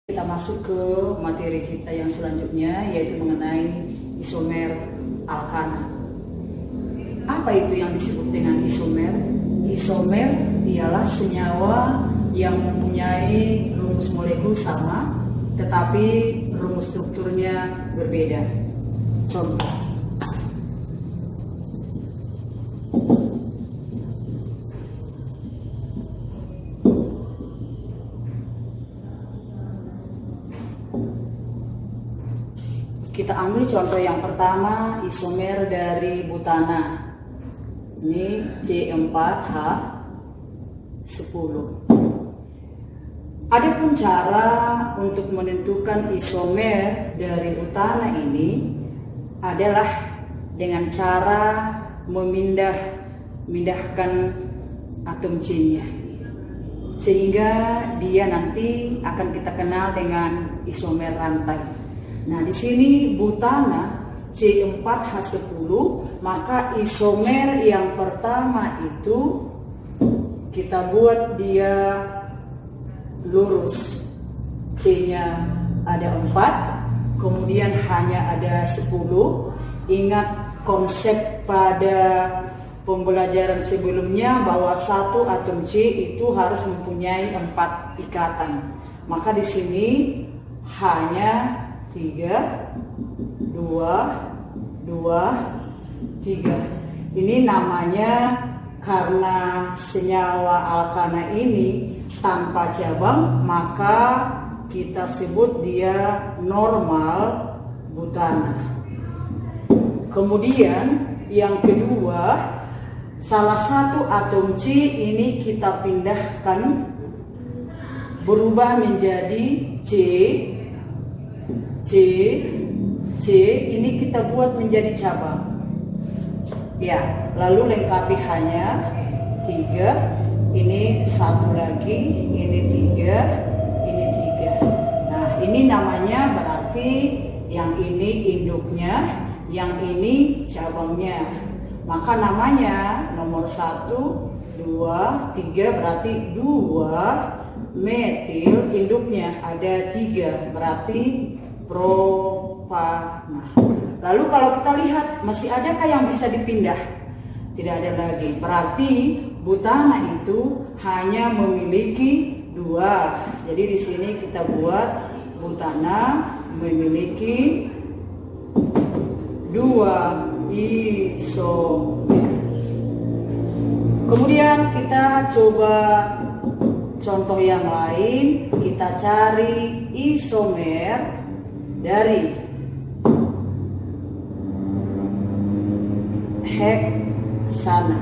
Kita masuk ke materi kita yang selanjutnya, yaitu mengenai isomer alkana. Apa itu yang disebut dengan isomer? Isomer ialah senyawa yang mempunyai rumus molekul sama, tetapi rumus strukturnya berbeda. Contoh. Kita ambil contoh yang pertama, isomer dari butana. Ini C4H10. Adapun cara untuk menentukan isomer dari butana ini adalah dengan cara memindahkan atom C-nya, sehingga dia nanti akan kita kenal dengan isomer rantai. Nah, di sini butana C4H10, maka isomer yang pertama itu kita buat dia lurus. C-nya ada 4, kemudian hanya ada 10. Ingat konsep pada pembelajaran sebelumnya bahwa satu atom C itu harus mempunyai 4 ikatan. Maka di sini hanya 3, 2, 3. Ini namanya karena senyawa alkana ini tanpa cabang, maka kita sebut dia normal butana. Kemudian yang kedua, salah satu atom C ini kita pindahkan berubah menjadi C ini kita buat menjadi cabang. Ya, lalu lengkapi hanya 3. Ini 1 lagi, ini 3, ini 3. Nah, ini namanya berarti yang ini induknya, yang ini cabangnya. Maka namanya nomor 1, 2, 3 berarti 2 metil, induknya ada 3 berarti propana. Lalu kalau kita lihat masih adakah yang bisa dipindah? Tidak ada lagi. Berarti butana itu hanya memiliki 2. Jadi di sini kita buat butana memiliki 2 isomer. Kemudian kita coba contoh yang lain. Kita cari isomer dari heksana.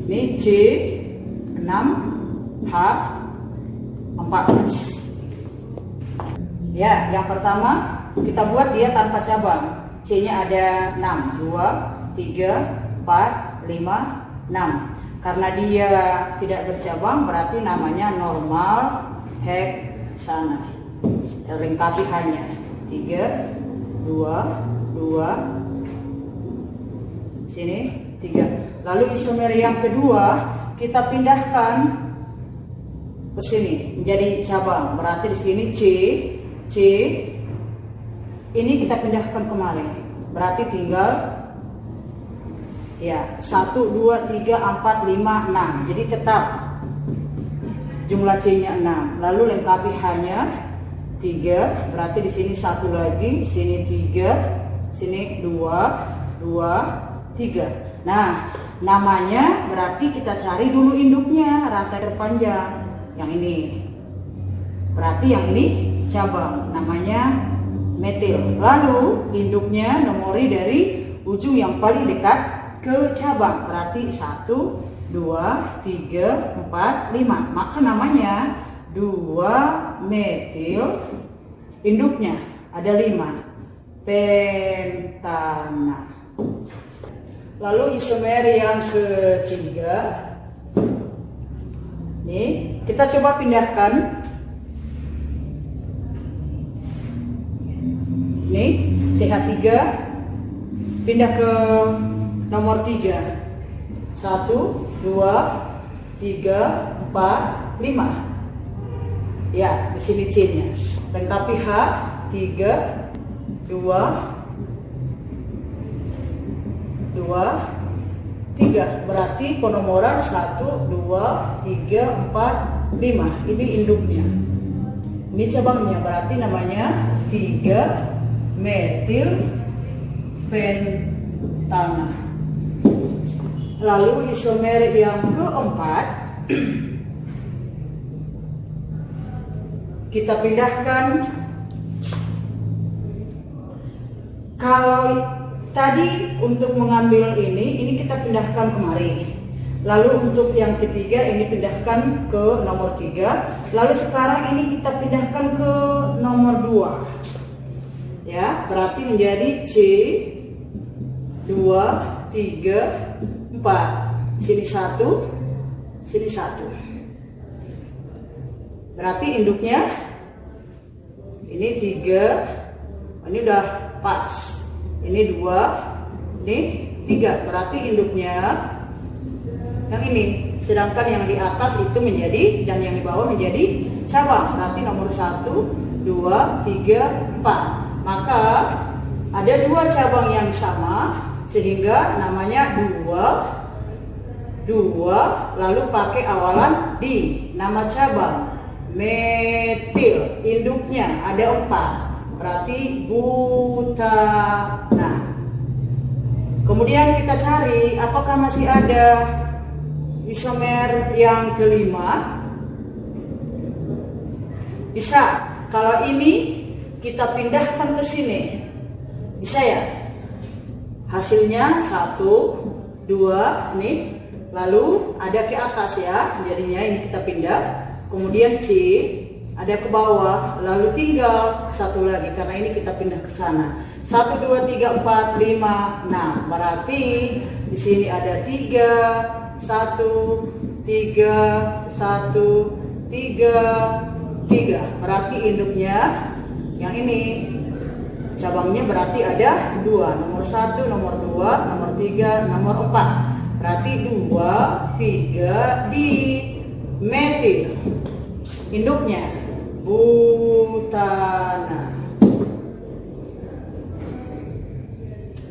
Ini C6H14. Ya, yang pertama kita buat dia tanpa cabang. C-nya ada 6, 2, 3, 4, 5, 6. Karena dia tidak bercabang berarti namanya normal heksana. Lengkapi hanya 3, 2, sini 3. Lalu isomer yang kedua kita pindahkan ke sini menjadi cabang. Berarti di sini C ini kita pindahkan kemarin. Berarti tinggal ya 1, 2, 3, 4, 5, 6. Jadi tetap jumlah C-nya 6. Lalu lengkapi hanya 3, berarti di sini 1 lagi, sini 3, sini 2, 3. Nah, namanya berarti kita cari dulu induknya, rantai terpanjang. Yang ini. Berarti yang ini cabang, namanya metil. Lalu induknya nomori dari ujung yang paling dekat ke cabang. Berarti 1, 2, 3, 4, 5. Maka namanya 2 metil, induknya ada 5, pentana. Lalu isomer yang ketiga, nih kita coba pindahkan. Nih CH3 pindah ke nomor 3. 1, 2, 3, 4, 5. Ya, di sini C-nya. Lengkapi H, 3, 2, 3. Berarti penomoran 1, 2, 3, 4, 5. Ini induknya. Ini cabangnya, berarti namanya 3 metil pentana. Lalu isomer yang keempat, kita pindahkan. Kalau tadi untuk mengambil ini kita pindahkan kemari. Lalu untuk yang ketiga ini pindahkan ke nomor 3. Lalu sekarang ini kita pindahkan ke nomor 2. Ya, berarti menjadi C, 2, 3, 4. Sini 1, sini 1. Berarti induknya ini 3. Ini udah pas. Ini 2, ini 3. Berarti induknya yang ini, sedangkan yang di atas itu menjadi, dan yang di bawah menjadi cabang. Berarti nomor 1, 2, 3, 4. Maka ada 2 cabang yang sama, sehingga namanya 2, lalu pakai awalan di nama cabang metil. Induknya ada 4, berarti butana. Kemudian kita cari apakah masih ada isomer yang kelima. Bisa, kalau ini kita pindahkan ke sini, bisa ya? Hasilnya 1, 2, nih. Lalu ada ke atas ya, jadinya ini kita pindah. Kemudian C ada ke bawah, lalu tinggal 1 lagi karena ini kita pindah ke sana. 1, 2, 3, 4, 5. Nah, berarti di sini ada 3, 1, 3, 1, 3. Berarti induknya yang ini. Cabangnya berarti ada 2. Nomor 1, nomor 2, nomor 3, nomor 4. Berarti 2, 3 di metil. Induknya butana.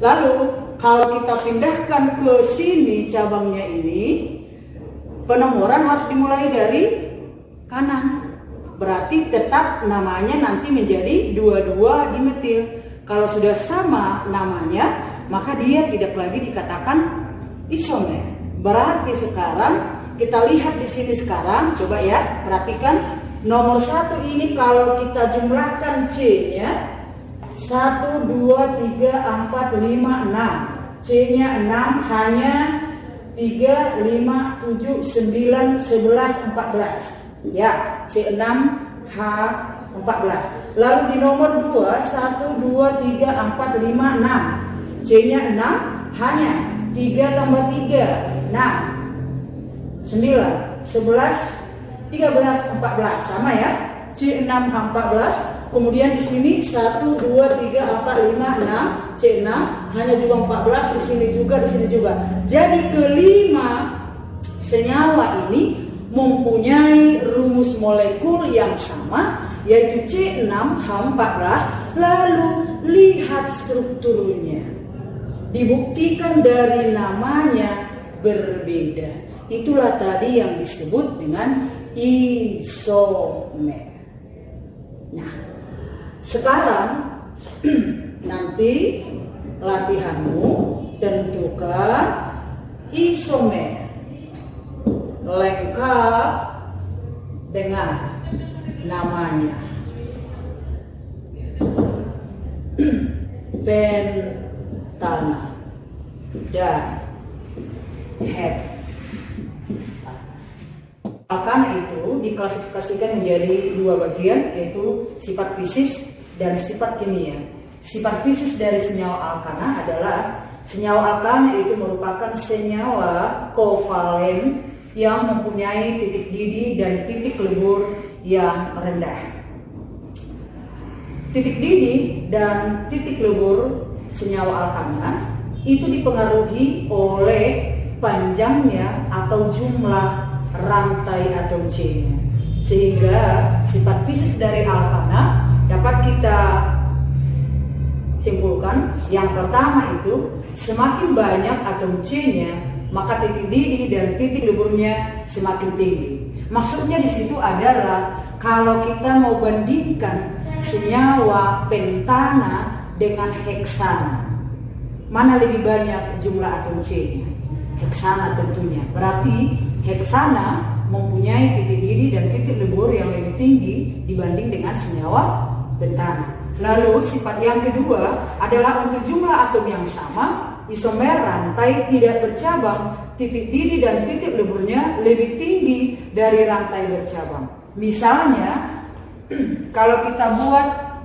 Lalu kalau kita pindahkan ke sini cabangnya ini, penomoran harus dimulai dari kanan. Berarti tetap namanya nanti menjadi 22 dimetil. Kalau sudah sama namanya, maka dia tidak lagi dikatakan isomer. Berarti sekarang kita lihat di sini sekarang, coba ya, perhatikan nomor 1 ini kalau kita jumlahkan C-nya 1, 2, 3, 4, 5, 6. C-nya 6, hanya 3, 5, 7, 9, 11, 14. Ya, C6, H14. Lalu di nomor 2, 1, 2, 3, 4, 5, 6. C-nya 6, hanya 3 tambah 3, 6, 9, 11, 13, 14. Sama ya, C6, H14. Kemudian di sini 1, 2, 3, 4, 5, 6. C6 hanya juga 14, di sini juga, di sini juga. Jadi kelima senyawa ini mempunyai rumus molekul yang sama, yaitu C6H14. Lalu lihat strukturnya, dibuktikan dari namanya berbeda. Itulah tadi yang disebut dengan isomer. Nah, sekarang nanti latihanmu tentukan isomer lengkap dengan namanya pentana dan heptana. Akan itu diklasifikasikan menjadi 2 bagian, yaitu sifat fisis dan sifat kimia. Sifat fisis dari senyawa alkana adalah senyawa alkana itu merupakan senyawa kovalen yang mempunyai titik didih dan titik lebur yang rendah. Titik didih dan titik lebur senyawa alkana itu dipengaruhi oleh panjangnya atau jumlah rantai atom C-nya. Sehingga sifat fisis dari alkana dapat kita simpulkan yang pertama itu semakin banyak atom C-nya, maka titik didih dan titik leburnya semakin tinggi. Maksudnya di situ adalah kalau kita mau bandingkan senyawa pentana dengan heksana, mana lebih banyak jumlah atom C-nya? Heksana tentunya. Berarti heksana mempunyai titik didih dan titik lebur yang lebih tinggi dibanding dengan senyawa pentana. Lalu sifat yang kedua adalah untuk jumlah atom yang sama, isomer rantai tidak bercabang, titik didih dan titik leburnya lebih tinggi dari rantai bercabang. Misalnya, kalau kita buat,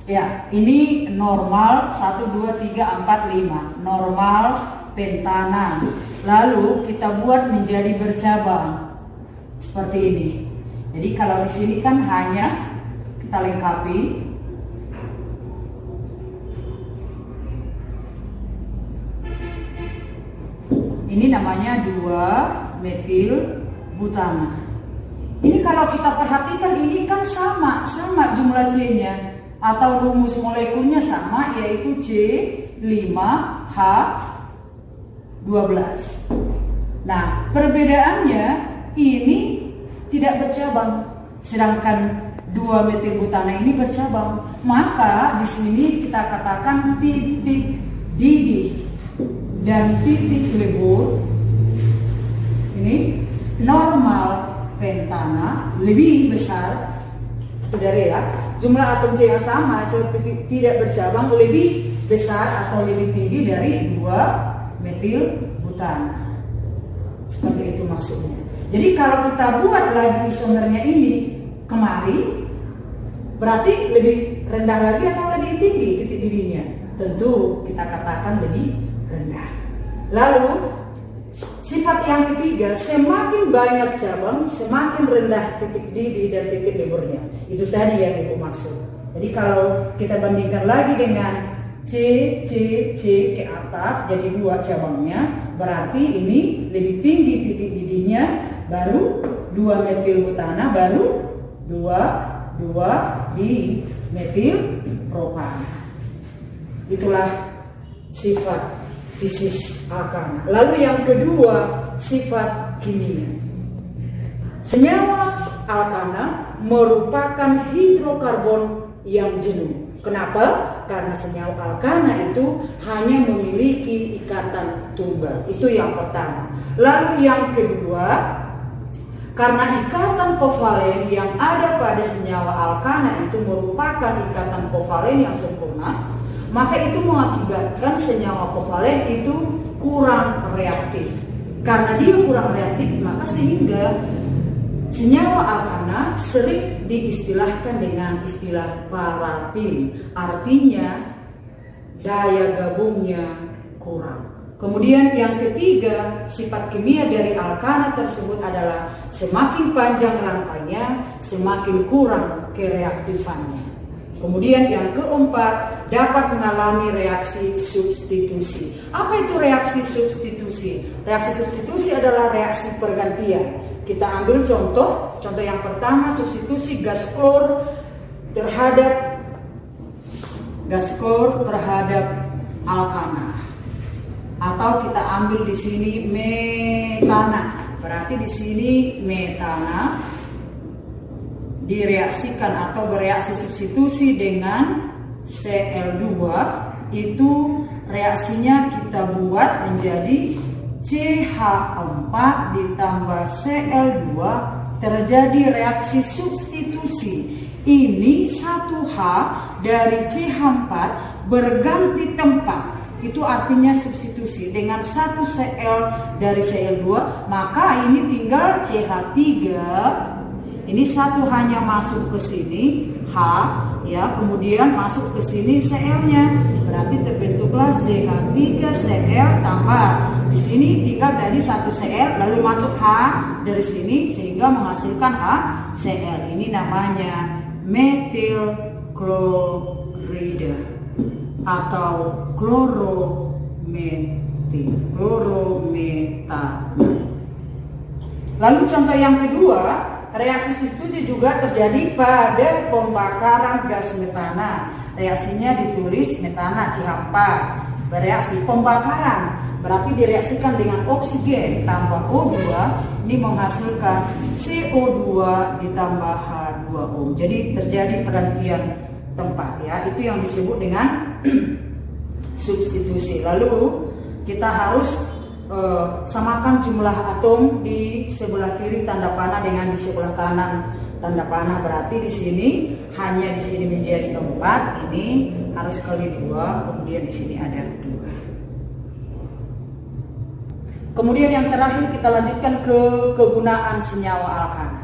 ya ini normal 1, 2, 3, 4, 5, normal pentana. Lalu kita buat menjadi bercabang seperti ini. Jadi kalau di sini kan hanya kita lengkapi ini namanya 2 metil butana. Ini kalau kita perhatikan ini kan sama jumlah C-nya atau rumus molekulnya sama, yaitu C5H12. Nah, perbedaannya ini tidak bercabang, sedangkan 2 metil butana ini bercabang. Maka di sini kita katakan titik didih dan titik lebur ini normal pentana lebih besar, saudara ya. Jumlah atom C yang sama seperti tidak bercabang lebih besar atau lebih tinggi dari 2 metil butana. Seperti itu maksudnya. Jadi kalau kita buat lagi isomernya ini kemari, berarti lebih rendah lagi atau lebih tinggi titik didihnya? Tentu kita katakan lebih rendah. Lalu sifat yang ketiga, semakin banyak cabang, semakin rendah titik didih dan titik leburnya. Itu tadi yang Ibu maksud. Jadi kalau kita bandingkan lagi dengan C ke atas, jadi 2 cabangnya, berarti ini lebih tinggi titik didihnya, baru 2 metil butana, baru 2 di metil propana. Itulah sifat fisis alkana. Lalu yang kedua, sifat kimia. Senyawa alkana merupakan hidrokarbon yang jenuh. Kenapa? Karena senyawa alkana itu hanya memiliki ikatan tunggal. Itu yang pertama. Lalu yang kedua, karena ikatan kovalen yang ada pada senyawa alkana itu merupakan ikatan kovalen yang sempurna, maka itu mengakibatkan senyawa kovalen itu kurang reaktif. Karena dia kurang reaktif, maka sehingga senyawa alkana sering diistilahkan dengan istilah parafin, artinya daya gabungnya kurang. Kemudian yang ketiga, sifat kimia dari alkana tersebut adalah semakin panjang rantainya, semakin kurang kereaktifannya. Kemudian yang keempat, dapat mengalami reaksi substitusi. Apa itu reaksi substitusi? Reaksi substitusi adalah reaksi pergantian. Kita ambil contoh yang pertama, substitusi gas klor terhadap alkana. Atau kita ambil di sini metana. Berarti di sini metana direaksikan atau bereaksi substitusi dengan Cl2, itu reaksinya kita buat menjadi CH4 ditambah Cl2, terjadi reaksi substitusi. Ini 1H dari CH4 berganti tempat. Itu artinya substitusi dengan 1 Cl dari Cl2, maka ini tinggal CH3. Ini 1 hanya masuk ke sini H, ya, kemudian masuk ke sini Cl-nya. Berarti terbentuklah CH3Cl tambah. Di sini tinggal tadi 1 Cl lalu masuk H dari sini sehingga menghasilkan HCl. Ini namanya metil klorida atau klorometana. Lalu contoh yang kedua, reaksi substitusi juga terjadi pada pembakaran gas metana. Reaksinya ditulis metana CH4. Bereaksi pembakaran berarti direaksikan dengan oksigen tambah O2, ini menghasilkan CO2 ditambah H2O. Jadi terjadi pergantian tempat ya. Itu yang disebut dengan substitusi. Lalu kita harus samakan jumlah atom di sebelah kiri tanda panah dengan di sebelah kanan tanda panah. Berarti di sini hanya di sini menjadi 4, ini harus kali 2, kemudian di sini ada 2. Kemudian yang terakhir kita lanjutkan ke kegunaan senyawa alkana.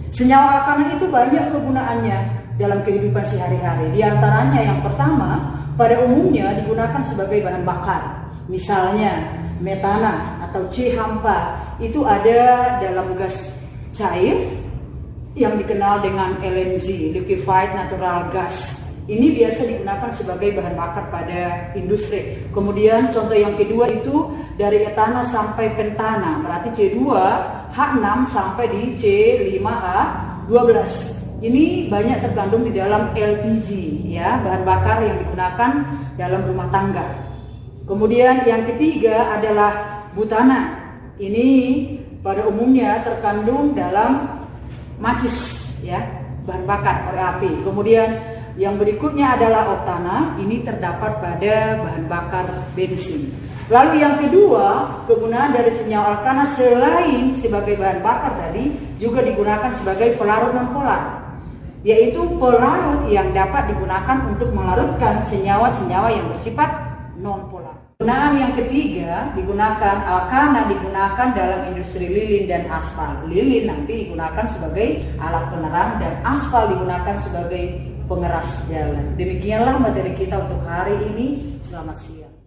Senyawa alkana itu banyak kegunaannya dalam kehidupan sehari-hari. Di antaranya yang pertama, pada umumnya digunakan sebagai bahan bakar. Misalnya metana atau CH4 itu ada dalam gas cair yang dikenal dengan LNG, liquefied natural gas. Ini biasa digunakan sebagai bahan bakar pada industri. Kemudian contoh yang kedua itu dari etana sampai pentana, berarti C2H6 sampai di C5H12. Ini banyak terkandung di dalam LPG ya, bahan bakar yang digunakan dalam rumah tangga. Kemudian yang ketiga adalah butana. Ini pada umumnya terkandung dalam macis ya, bahan bakar korek api. Kemudian yang berikutnya adalah oktana. Ini terdapat pada bahan bakar bensin. Lalu yang kedua, kegunaan dari senyawa alkana selain sebagai bahan bakar tadi juga digunakan sebagai pelarut non-polar, yaitu pelarut yang dapat digunakan untuk melarutkan senyawa-senyawa yang bersifat non-polar. Kegunaan yang ketiga digunakan alkana digunakan dalam industri lilin dan aspal. Lilin nanti digunakan sebagai alat penerang dan aspal digunakan sebagai pengeras jalan. Demikianlah materi kita untuk hari ini. Selamat siang.